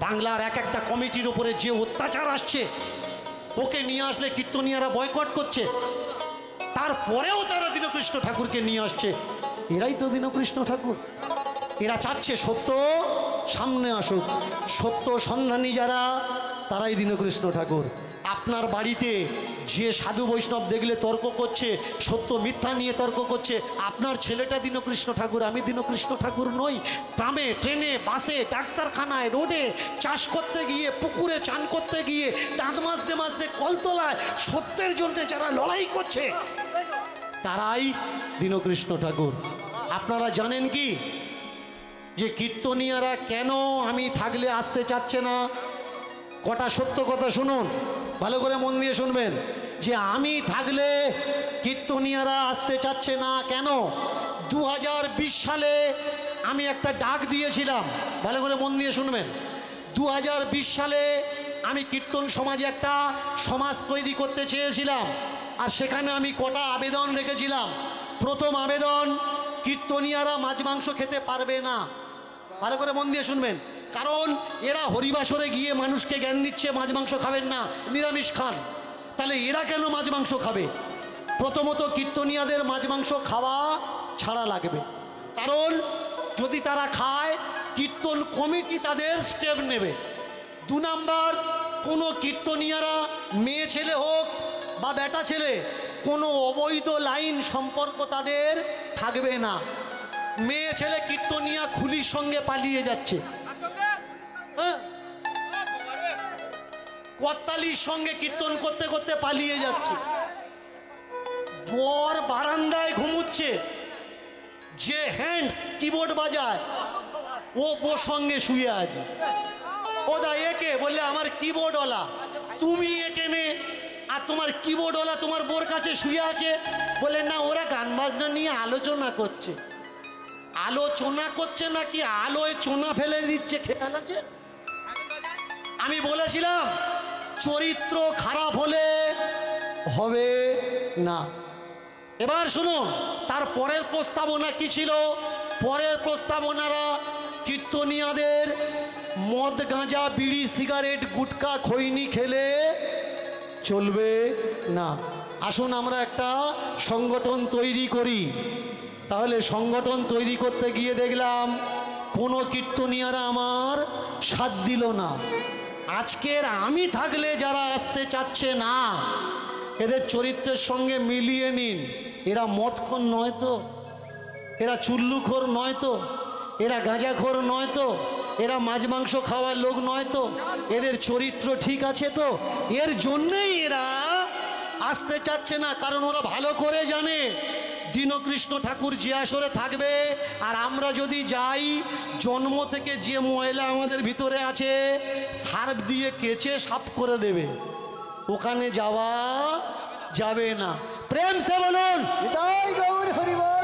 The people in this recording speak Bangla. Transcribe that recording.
বাংলার এক একটা কমিটির উপরে যে অত্যাচার আসছে, ওকে নিয়ে আসলে কীর্তনিয়ারা বয়কট করছে, তারপরেও তারা দীনকৃষ্ণ ঠাকুরকে নিয়ে আসছে। এরাই তো দীনকৃষ্ণ ঠাকুর। এরা চাচ্ছে সত্য সামনে আসুক, সত্য সন্ধানী যারা তারাই দীনকৃষ্ণ ঠাকুর। আপনার বাড়িতে যে সাধু বৈষ্ণব দেখলে তর্ক করছে, সত্য মিথ্যা নিয়ে তর্ক করছে, আপনার ছেলেটা দীনকৃষ্ণ ঠাকুর, আমি দীনকৃষ্ণ ঠাকুর নই। ট্রামে, ট্রেনে, বাসে, ডাক্তারখানায়, রোডে, চাষ করতে গিয়ে, পুকুরে চান করতে গিয়ে, দাঁত মাজতে মাজতে কলতলায় সত্যের জন্য যারা লড়াই করছে তারাই দীনকৃষ্ণ ঠাকুর। আপনারা জানেন কি যে কীর্তনিয়ারা কেন আমি থাকলে আসতে চাচ্ছে না? কটা সত্য কথা শুনুন, ভালো করে মন দিয়ে শুনবেন। যে আমি থাকলে কীর্তনিয়ারা আসতে চাচ্ছে না কেন? 2020 সালে আমি একটা ডাক দিয়েছিলাম, ভালো করে মন দিয়ে শুনবেন। 2020 সালে আমি কীর্তন সমাজে একটা সমাজ তৈরি করতে চেয়েছিলাম, আর সেখানে আমি কটা আবেদন রেখেছিলাম। প্রথম আবেদন, কীর্তনিয়ারা মাছ মাংস খেতে পারবে না। ভালো করে মন দিয়ে শুনবেন, কারণ এরা হরিবাসরে গিয়ে মানুষকে জ্ঞান দিচ্ছে মাছ মাংস খাবেন না, নিরামিষ খান। তাহলে এরা কেন মাছ মাংস খাবে? প্রথমত কীর্তনিয়াদের মাছ মাংস খাওয়া ছাড়া লাগবে, কারণ যদি তারা খায় কীর্তন কমিটি তাদের স্টেপ নেবে। 2 নাম্বার, কোনো কীর্তনিয়ারা মেয়ে ছেলে হোক বা বেটা ছেলে, কোনো অবৈধ লাইন সম্পর্ক তাদের থাকবে না। মেয়ে ছেলে কীর্তনিয়া খুলির সঙ্গে পালিয়ে যাচ্ছে, কর্তালির সঙ্গে কীর্তন করতে করতে পালিয়ে যাচ্ছে। বর বারান্দায় ঘুমুচ্ছে, যে হ্যান্ড কিবোর্ড বাজায় ও বোর সঙ্গে শুয়ে আছে। ও দা একে বললে আমার কিবোর্ডওয়ালা, তুমি একে নে। আর তোমার কিবোর্ডওয়ালা তোমার বোর কাছে শুয়ে আছে, বলে না ওরা গান বাজনা নিয়ে আলোচনা করছে। আলোচনা করছে নাকি আলোয় চোনা ফেলে দিচ্ছে, খেয়াল আছে? আমি বলেছিলাম চরিত্র খারাপ হলে হবে না। এবার শুনুন তার পরের প্রস্তাবনা কি ছিল। পরের প্রস্তাবনারা কীর্তনিয়াদের মদ, গাঁজা, বিড়ি, সিগারেট, গুটকা, খৈনি খেলে চলবে না। আসুন আমরা একটা সংগঠন তৈরি করি। তাহলে সংগঠন তৈরি করতে গিয়ে দেখলাম কোনো কীর্তনিয়ারা আমার সাথ দিল না। আজকের আমি থাকলে যারা আসতে চাচ্ছে না, এদের চরিত্রের সঙ্গে মিলিয়ে নিন। এরা মদখোর নয় তো, এরা চুল্লুখোর নয় তো, এরা গাঁজাখোর নয় তো, এরা মাছ মাংস খাওয়ার লোক নয় তো, এদের চরিত্র ঠিক আছে তো। এর জন্যেই এরা আসতে চাচ্ছে না, কারণ ওরা ভালো করে জানে দীনকৃষ্ণ ঠাকুর যে আসরে থাকবে, আর আমরা যদি যাই জন্ম থেকে যে ময়লা আমাদের ভিতরে আছে সার্ফ দিয়ে কেচে সাফ করে দেবে, ওখানে যাওয়া যাবে না। প্রেম সে বলুন, জয় গৌর হরি বল।